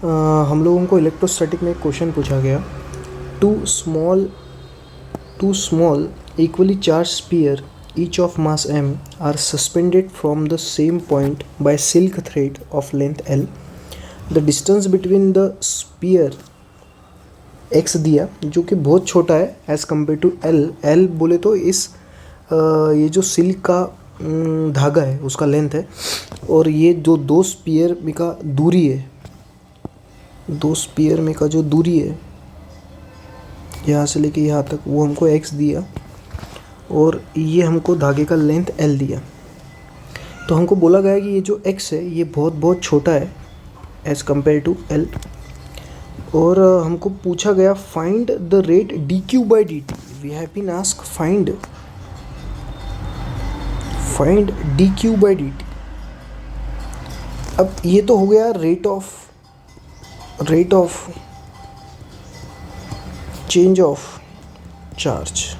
हम लोगों को इलेक्ट्रोस्टैटिक में एक क्वेश्चन पूछा गया। Two small equally charge sphere each of mass m are suspended from the same point by silk thread of length l. The distance between the sphere x दिया जो कि बहुत छोटा है एज़ कम्पेयर टू l बोले तो इस ये जो सिल्क का धागा है उसका लेंथ है, और ये जो दो स्पीयर में का दूरी है, दो स्पीयर में का जो दूरी है यहाँ से लेके यहाँ तक, वो हमको x दिया और ये हमको धागे का लेंथ l दिया। तो हमको बोला गया कि ये जो x है ये बहुत बहुत छोटा है एज़ कम्पेयर टू l, और हमको पूछा गया find the rate dq by dt। We have been ask find dq by dt। अब ये तो हो गया rate of change of charge,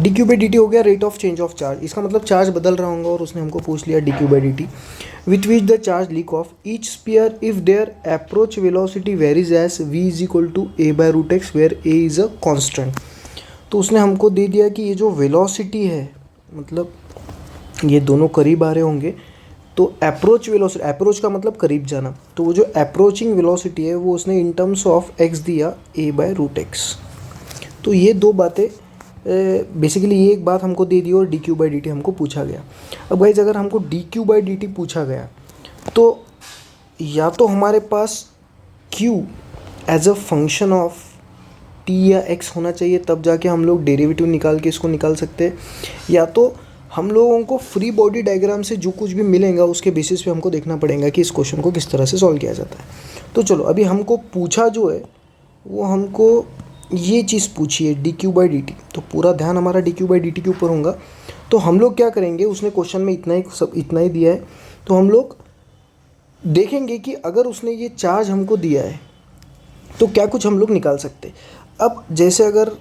dq by dt हो गया rate of change of charge. इसका मतलब चार्ज बदल रहा होगा और उसने हमको पूछ लिया dq by dt with which the charge leak off each sphere if their approach velocity varies as v is equal to a by root X where a is a constant. तो उसने हमको दे दिया कि ये जो वेलोसिटी है, मतलब ये दोनों करीब आ रहे होंगे, तो अप्रोच वेलोसिटी, अप्रोच का मतलब करीब जाना, तो वो जो अप्रोचिंग वेलोसिटी है वो उसने इन टर्म्स ऑफ x दिया a बाई रूट एक्स। तो ये दो बातें बेसिकली, ये एक बात हमको दे दी और dq बाई dt हमको पूछा गया। अब गाइज अगर हमको dq बाई dt पूछा गया तो या तो हमारे पास q as a function of t या x होना चाहिए, तब जाके हम लोग डेरिवेटिव निकाल के इसको निकाल सकते हैं, या तो हम लोगों को फ्री बॉडी डायग्राम से जो कुछ भी मिलेगा उसके बेसिस पे हमको देखना पड़ेगा कि इस क्वेश्चन को किस तरह से सॉल्व किया जाता है। तो चलो अभी हमको पूछा जो है वो हमको ये चीज़ पूछी है dq बाई dt, तो पूरा ध्यान हमारा dq बाई dt के ऊपर होगा। तो हम लोग क्या करेंगे, उसने क्वेश्चन में इतना ही दिया है, तो हम लोग देखेंगे कि अगर उसने ये चार्ज हमको दिया है तो क्या कुछ हम लोग निकाल सकते। अब जैसे अगर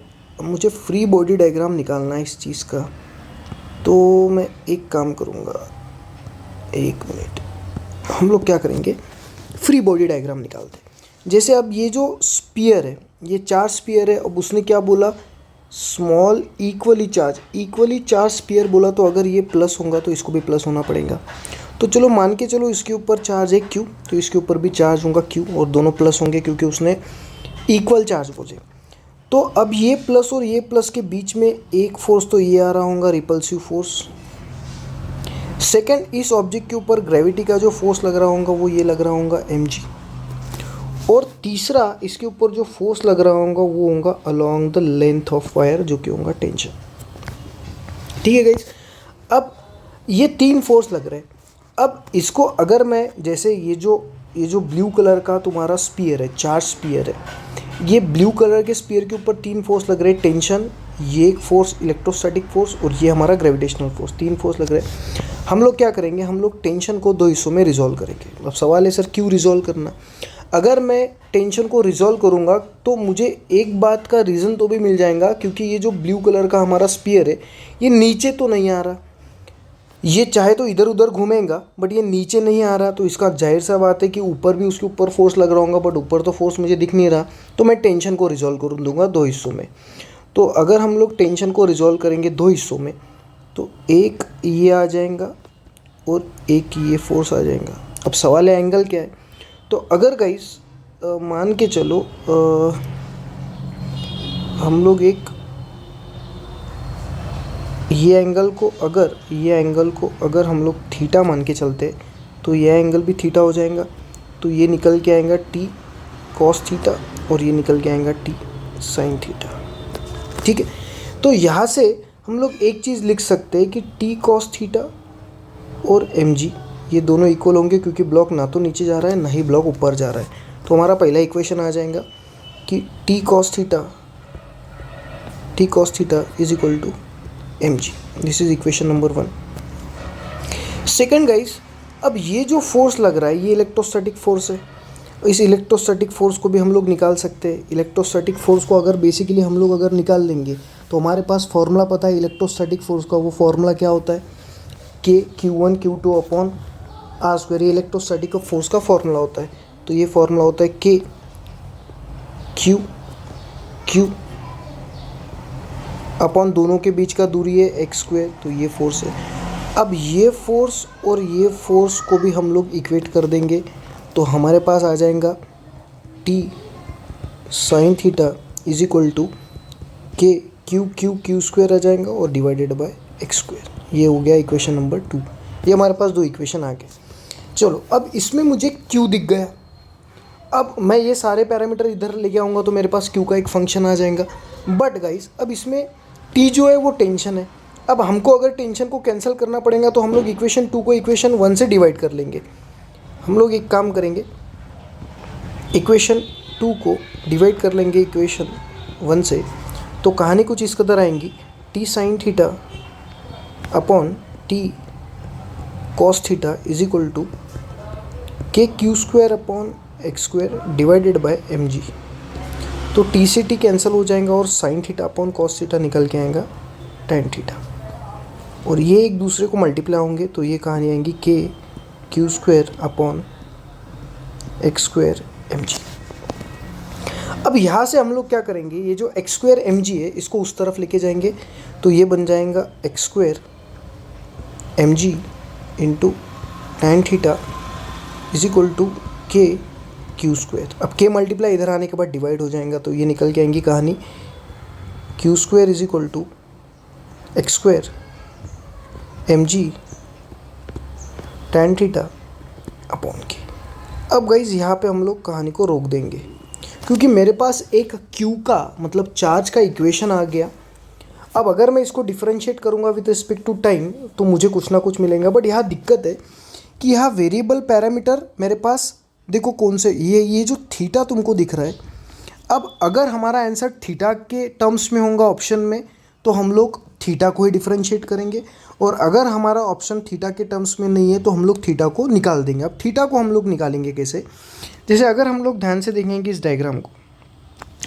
मुझे फ्री बॉडी डायग्राम निकालना है इस चीज़ का, तो मैं एक काम करूँगा, एक मिनट, हम लोग क्या करेंगे फ्री बॉडी डायग्राम निकालते हैं। जैसे अब ये जो स्पीयर है, ये चार स्पीयर है, अब उसने क्या बोला, स्मॉल इक्वली चार्ज स्पीयर बोला, तो अगर ये प्लस होगा तो इसको भी प्लस होना पड़ेगा। तो चलो मान के चलो इसके ऊपर चार्ज है q, तो इसके ऊपर भी चार्ज होगा q, और दोनों प्लस होंगे क्योंकि उसने इक्वल चार्ज बोले। तो अब ये प्लस और ये प्लस के बीच में एक फोर्स तो ये आ रहा होगा, रिपल्सिव फोर्स। सेकंड, इस ऑब्जेक्ट के ऊपर ग्रेविटी का जो फोर्स लग रहा होगा वो ये लग रहा होगा mg, और तीसरा इसके ऊपर जो फोर्स लग रहा होगा वो होगा along the length of wire, जो कि होगा टेंशन। ठीक है गाइस, अब ये तीन फोर्स लग रहे हैं। अब इसको अगर मैं, जैसे ये जो ब्लू कलर का तुम्हारा स्पीयर है, चार स्पीयर है, ये ब्लू कलर के स्पीयर के ऊपर तीन फोर्स लग रहे हैं, टेंशन, ये एक फोर्स इलेक्ट्रोस्टैटिक फोर्स, और ये हमारा ग्रेविटेशनल फोर्स, तीन फोर्स लग रहे हैं। हम लोग क्या करेंगे, हम लोग टेंशन को दो हिस्सों में रिजॉल्व करेंगे। अब सवाल है सर क्यों रिजॉल्व करना। अगर मैं टेंशन को रिजॉल्व करूँगा तो मुझे एक बात का रीज़न तो भी मिल जाएगा, क्योंकि ये जो ब्लू कलर का हमारा स्पीयर है ये नीचे तो नहीं आ रहा, ये चाहे तो इधर उधर घूमेगा बट ये नीचे नहीं आ रहा, तो इसका जाहिर सा बात है कि ऊपर भी उसके ऊपर फोर्स लग रहा होगा, बट ऊपर तो फोर्स मुझे दिख नहीं रहा। तो मैं टेंशन को रिजॉल्व कर दूंगा दो हिस्सों में। तो अगर हम लोग टेंशन को रिजॉल्व करेंगे दो हिस्सों में, तो एक ये आ जाएगा और एक ये फोर्स आ जाएगा। अब सवाल है एंगल क्या है। तो अगर गाइस मान के चलो हम लोग एक ये एंगल को अगर हम लोग थीटा मान के चलते, तो ये एंगल भी थीटा हो जाएगा। तो ये निकल के आएगा t cos थीटा, और ये निकल के आएगा t sin थीटा। ठीक है, तो यहाँ से हम लोग एक चीज़ लिख सकते हैं कि t cos थीटा और mg ये दोनों इक्वल होंगे, क्योंकि ब्लॉक ना तो नीचे जा रहा है ना ही ब्लॉक ऊपर जा रहा है। तो हमारा पहला इक्वेशन आ जाएगा कि t cos theta is equal to mg। This is equation number 1। Second guys, अब ये जो फोर्स लग रहा है ये इलेक्ट्रोस्टैटिक फोर्स है। इस इलेक्ट्रोस्टैटिक फोर्स को भी हम लोग निकाल सकते हैं। इलेक्ट्रोस्टैटिक फोर्स को अगर बेसिकली हम लोग अगर निकाल लेंगे तो हमारे पास फॉर्मूला पता है इलेक्ट्रोस्टैटिक फोर्स का। वो फॉर्मूला क्या होता है, K Q1 Q2 upon R square. ये इलेक्ट्रोस्टैटिक फोर्स का फॉर्मूला होता है। तो ये फॉर्मूला होता है के क्यू क्यू अपॉन दोनों के बीच का दूरी है एक्स स्क्वायर, तो ये फोर्स है। अब ये फोर्स और ये फोर्स को भी हम लोग इक्वेट कर देंगे, तो हमारे पास आ जाएगा T sine theta is equal to K Q square आ जाएगा और डिवाइडेड बाय एक्स स्क्वायर। ये हो गया इक्वेशन नंबर 2। ये हमारे पास 2 इक्वेशन आ गए। चलो अब इसमें मुझे क्यू दिख गया। अब मैं ये सारे पैरामीटर इधर लेके आऊँगा तो मेरे पास क्यू का एक फंक्शन आ जाएगा। बट गाइस अब इसमें टी जो है वो टेंशन है। अब हमको अगर टेंशन को कैंसिल करना पड़ेगा तो हम लोग इक्वेशन 2 को इक्वेशन 1 से डिवाइड कर लेंगे। हम लोग एक काम करेंगे, इक्वेशन 2 को डिवाइड कर लेंगे इक्वेशन 1 से, तो कहानी कुछ इस कदर आएंगी, T sine theta upon T cos theta is equal to K Q square upon X square divided by M G. तो टी से टी कैंसिल हो जाएगा और sine theta upon cos theta निकल के आएगा टेन थीटा, और ये एक दूसरे को मल्टीप्लाई होंगे, तो ये कहानी आएंगी K Q square upon X square M G. अब यहाँ से हम लोग क्या करेंगे, ये जो एक्स स्क्वायर एम जी है इसको उस तरफ लेके जाएंगे, तो ये बन जाएगा X square M G into tan theta is equal to K Q square. अब के मल्टीप्लाई इधर आने के बाद डिवाइड हो जाएगा, तो ये निकल के आएंगी कहानी Q square is equal to X square M G tan theta upon K. अब गाइज यहाँ पे हम लोग कहानी को रोक देंगे, क्योंकि मेरे पास एक क्यू का मतलब चार्ज का इक्वेशन आ गया। अब अगर मैं इसको डिफरेंशिएट करूँगा विद रिस्पेक्ट टू टाइम तो मुझे कुछ ना कुछ मिलेगा। बट यहाँ दिक्कत है कि यहाँ वेरिएबल पैरामीटर मेरे पास देखो कौन से, ये जो थीटा तुमको दिख रहा है। अब अगर हमारा आंसर थीटा के टर्म्स में होगा ऑप्शन में, तो हम लोग थीटा को ही डिफरेंशिएट करेंगे, और अगर हमारा ऑप्शन थीटा के टर्म्स में नहीं है तो हम लोग थीटा को निकाल देंगे। अब थीटा को हम लोग निकालेंगे कैसे, जैसे अगर हम लोग ध्यान से देखेंगे इस डायग्राम को,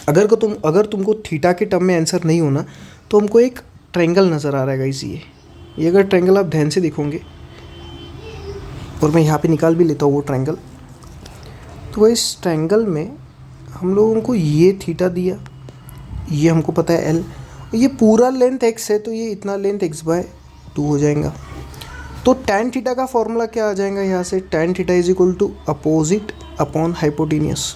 अगर तुमको थीटा के टर्म में आंसर नहीं होना तो हमको एक ट्रायंगल नज़र आ रहा है गाइस। ये अगर ट्रायंगल आप ध्यान से देखोगे, और मैं यहाँ पे निकाल भी लेता हूँ वो ट्रायंगल, तो इस ट्रायंगल में हम लोगों को ये थीटा दिया, ये हमको पता है एल, ये पूरा लेंथ एक्स है तो ये इतना लेंथ एक्स बाय 2 हो जाएगा। तो tan थीटा का फॉर्मूला क्या आ जाएगा यहाँ से, tan theta is equal to opposite upon hypotenuse,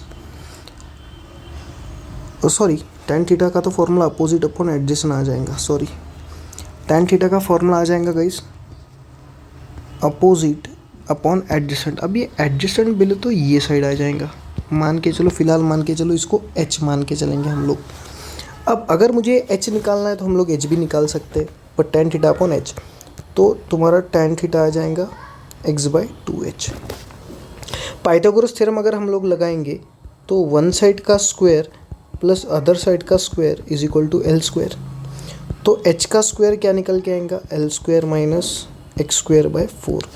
sorry tan theta का तो फॉर्मूला अपोजिट अपॉन एडजेसेंट आ जाएगा, सॉरी tan थीटा का फॉर्मूला आ जाएगा गाइस अपोजिट अपॉन एडजेसेंट। अब ये एडजेसेंट बिलो तो ये साइड आ जाएगा, मान के चलो, फिलहाल मान के चलो इसको h मान के चलेंगे हम लोग। अब अगर मुझे h निकालना है तो हम लोग h भी निकाल सकते हैं, पर tan थीटा अपॉन h, तो तुम्हारा tan थीटा आ जाएगा x by 2h। Pythagoras theorem अगर हम लोग लगाएंगे तो वन साइड का स्क्वायर प्लस अदर साइड का square is equal to L square. तो h का स्क्वायर क्या निकल के आएगा, L square minus X square by 4।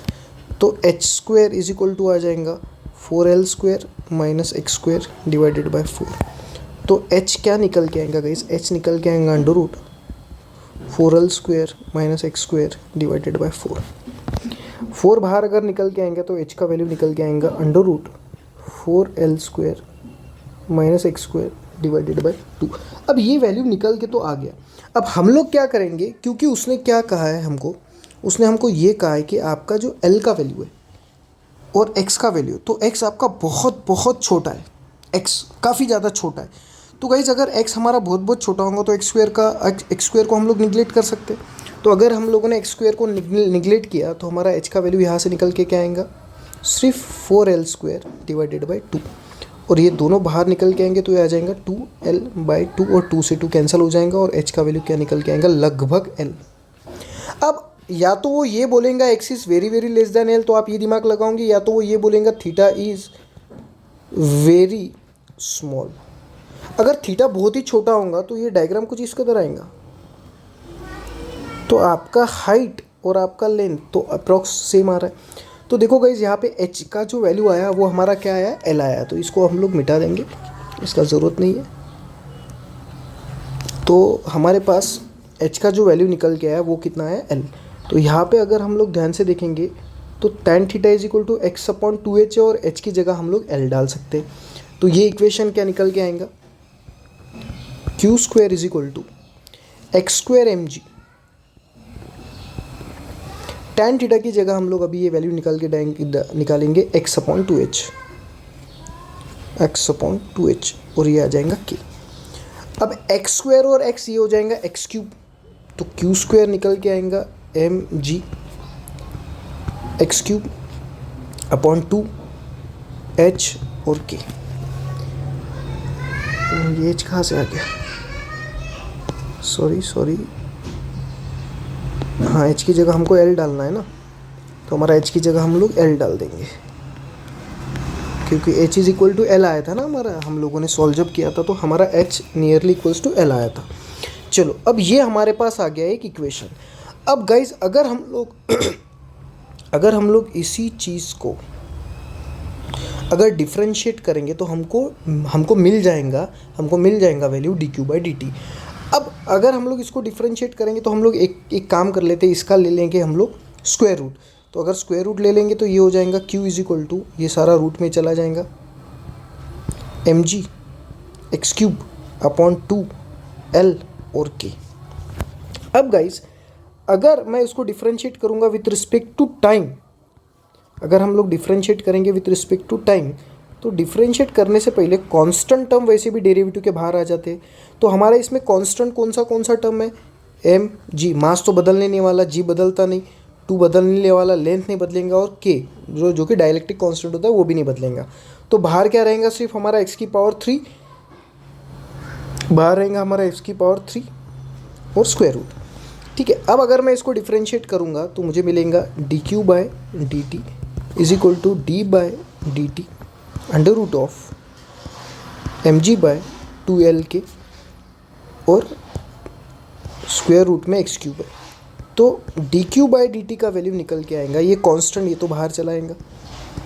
तो H square is equal to आ जाएगा 4l square minus X square divided by 4। तो h क्या निकल के आएगा गाइस, h निकल के आएगा under root 4l square minus X square divided by 4। 4 बाहर अगर निकल के आएंगे तो h का वैल्यू निकल के आएगा under root 4l square minus X square divided by 2। अब ये वैल्यू निकल के तो आ गया। अब हम लोग क्या करेंगे, क्योंकि उसने क्या कहा है हमको, उसने हमको ये कहा है कि आपका जो l का वैल्यू है और x का वैल्यू, तो x आपका बहुत बहुत छोटा है, x काफ़ी ज़्यादा छोटा है। तो गाइज अगर x हमारा बहुत बहुत छोटा होगा तो एक्स स्क्वायर को हम लोग निगलेक्ट कर सकते हैं। तो अगर हम लोगों ने एक्स स्क्वायर को निगलेक्ट किया तो हमारा h का वैल्यू यहाँ से निकल के क्या आएगा, सिर्फ 4l स्क्वायर डिवाइडेड बाई 2, और ये दोनों बाहर निकल के आएंगे तो ये आ जाएगा 2l बाई 2, और 2 से 2 कैंसिल हो जाएगा, और h का वैल्यू क्या निकल के आएगा, लगभग l। अब या तो वो ये बोलेंगे x is very very less than L, तो आप ये दिमाग लगाओगे, या तो वो ये बोलेंगे थीटा इज़ वेरी स्मॉल। अगर थीटा बहुत ही छोटा होगा तो ये डायग्राम कुछ इस कदर आएगा, तो आपका हाइट और आपका लेंथ तो अप्रॉक्स सेम आ रहा है। तो देखो गाइज यहाँ पे h का जो वैल्यू आया वो हमारा क्या आया, l आया, तो इसको हम लोग मिटा देंगे, इसका ज़रूरत नहीं है। तो हमारे पास h का जो वैल्यू निकल के आया वो कितना है, l। तो यहाँ पे अगर हम लोग ध्यान से देखेंगे तो tan theta is equal to X upon 2h है, और h की जगह हम लोग l डाल सकते हैं। तो ये इक्वेशन क्या निकल के आएगा, Q square is equal to X square M G. tan theta की जगह हम लोग अभी ये वैल्यू निकालेंगे x upon 2h, x upon 2h, और ये आ जाएगा k। अब एक्स स्क्वायर और x ये हो जाएगा एक्स क्यूब, तो क्यू स्क्वायर निकल के आएगा M G X cube upon 2h और k। ये h कहाँ से आ गया, सॉरी, हाँ h की जगह हमको l डालना है ना, तो हमारा h की जगह हम लोग l डाल देंगे, क्योंकि h is equal to l आया था ना हमारा, हम लोगों ने सॉल्व जब किया था तो हमारा h nearly equals to l आया था। चलो अब ये हमारे पास आ गया एक इक्वेशन। अब गाइज अगर हम लोग इसी चीज़ को अगर डिफ्रेंशिएट करेंगे तो हमको मिल जाएगा value D Q by D T. अब अगर हम लोग इसको डिफ्रेंशिएट करेंगे तो हम लोग एक काम कर लेते हैं, इसका ले लेंगे हम लोग स्क्वायर रूट। तो अगर स्क्वायर रूट ले लेंगे तो ये हो जाएगा q इज इक्वल टू, ये सारा रूट में चला जाएगा, M G X cube upon 2l और k। अब गाइज अगर मैं इसको डिफ्रेंशिएट करूँगा विथ रिस्पेक्ट टू टाइम, अगर हम लोग डिफ्रेंशिएट करेंगे विथ रिस्पेक्ट टू टाइम, तो डिफ्रेंशिएट करने से पहले कांस्टेंट टर्म वैसे भी डेरिवेटिव के बाहर आ जाते हैं। तो हमारा इसमें कांस्टेंट कौन सा टर्म है, एम जी, मास तो बदलने नहीं वाला, जी बदलता नहीं, 2 बदलने वाला, लेंथ नहीं बदलेगा, और के जो कि डायलेक्ट्रिक कांस्टेंट होता है वो भी नहीं बदलेगा। तो बाहर क्या रहेगा, सिर्फ हमारा x की पावर 3 बाहर रहेगा, हमारा x की पावर 3 और स्क्वायर रूट। ठीक है, अब अगर मैं इसको डिफ्रेंशिएट करूँगा तो मुझे मिलेगा D Q by D T is equal to D by D T under root of M G by 2l K और स्क्वायर रूट में एक्स क्यूब है। तो D Q by D T का वैल्यू निकल के आएगा, ये कांस्टेंट ये तो बाहर चला आएगा,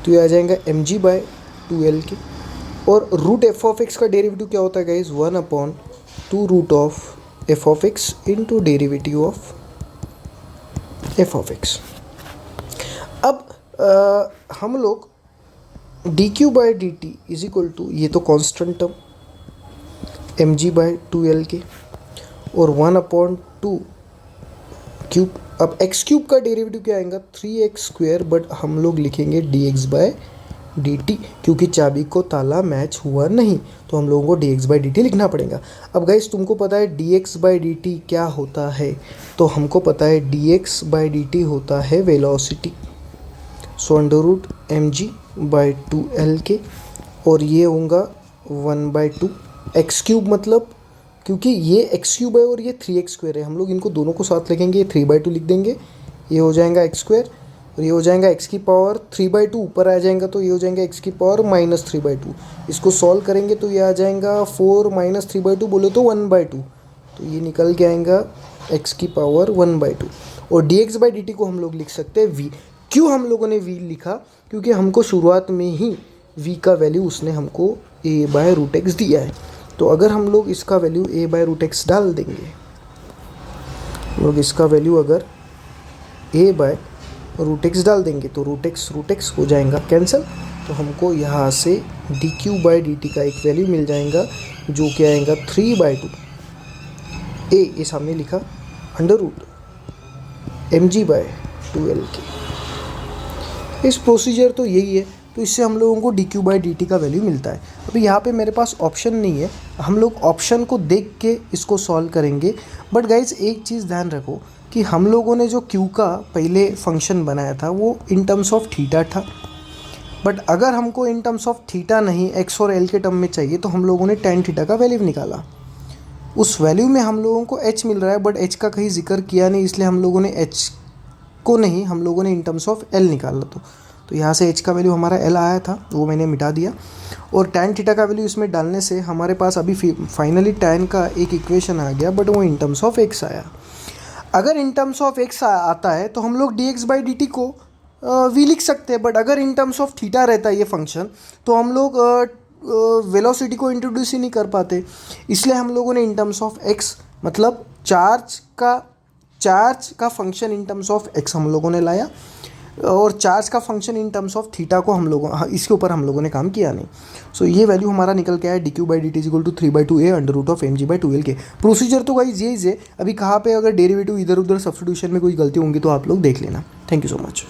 तो ये आ जाएगा M G by 2l K, और रूट एफ ऑफ एक्स का डेरिवेटिव क्या होता है guys, 1 upon 2 root of F of X into derivative of F of X. अब हम लोग D Q by D T is equal to, ये तो constant term M G by 2l K और 1 अपॉन 2 क्यूब। अब एक्स क्यूब का derivative क्या आएगा, 3x स्क्वायर, बट हम लोग लिखेंगे dx बाय dt, क्योंकि चाबी को ताला मैच हुआ नहीं, तो हम लोगों को dx बाई dt लिखना पड़ेगा। अब गाइस तुमको पता है dx बाई dt क्या होता है, तो हमको पता है dx बाई dt होता है velocity, so under root M G by 2l K, और ये होगा 1/2 एक्स क्यूब, मतलब क्योंकि ये एक्स क्यूब है और ये 3x स्क्वायर है, हम लोग इनको दोनों को साथ लिखेंगे, ये 3/2 लिख देंगे, ये हो जाएगा एक्स स्क्वायर, और ये हो जाएगा एक्स की पावर 3/2 ऊपर आ जाएगा, तो ये हो जाएगा एक्स की पावर -3/2। इसको सॉल्व करेंगे तो ये आ जाएगा 4 - 3/2 बोले तो 1/2, तो ये निकल के आएगा एक्स की पावर 1/2। और dx बाई dt को हम लोग लिख सकते हैं v। क्यों हम लोगों ने v लिखा, क्योंकि हमको शुरुआत में ही v का वैल्यू उसने हमको a/√x दिया है। तो अगर हम लोग इसका वैल्यू a/√x डाल देंगे, हम लोग इसका वैल्यू अगर a/√x डाल देंगे तो √x हो जाएगा कैंसिल, तो हमको यहाँ से dq बाई dt का एक वैल्यू मिल जाएगा जो कि आएगा 3/2 a, ये सामने लिखा, under root M G by 2l K. इस प्रोसीजर तो यही है, तो इससे हम लोगों को dq बाई dt का वैल्यू मिलता है। अभी यहाँ पे मेरे पास ऑप्शन नहीं है, हम लोग ऑप्शन को देख के इसको सॉल्व करेंगे। बट गाइज एक चीज़ ध्यान रखो कि हम लोगों ने जो q का पहले फंक्शन बनाया था वो इन टर्म्स ऑफ थीटा था, बट अगर हमको इन टर्म्स ऑफ थीटा नहीं x और l के टर्म में चाहिए तो हम लोगों ने tan थीटा का वैल्यू निकाला। उस वैल्यू में हम लोगों को h मिल रहा है, बट h का कहीं जिक्र किया नहीं, इसलिए हम लोगों ने h को नहीं, हम लोगों ने इन टर्म्स ऑफ l निकाला। तो यहाँ से h का वैल्यू हमारा l आया था, वो मैंने मिटा दिया, और tan थीटा का वैल्यू इसमें डालने से हमारे पास अभी फाइनली tan का एक इक्वेशन आ गया, बट वो इन टर्म्स ऑफ x आया। अगर इन टर्म्स ऑफ x आता है तो हम लोग dx बाई dt को v लिख सकते हैं, बट अगर इन टर्म्स ऑफ थीटा रहता है ये फंक्शन तो हम लोग वेलोसिटी को इंट्रोड्यूस ही नहीं कर पाते, इसलिए हम लोगों ने इन टर्म्स ऑफ x, मतलब चार्ज का function in terms of x हम लोगों ने लाया। और चार्ज का function in terms of theta को इसके ऊपर हम लोगों ने काम किया नहीं। सो ये वैल्यू हमारा निकल के आया D Q by D T is equal to 3/2a under root of mg by 2l K. Procedure तो गाइस यही है, अभी कहाँ पे अगर डेरिवेटिव इधर उधर सब्स्टिट्यूशन में कोई गलती होंगी तो आप लोग देख लेना। Thank you so much.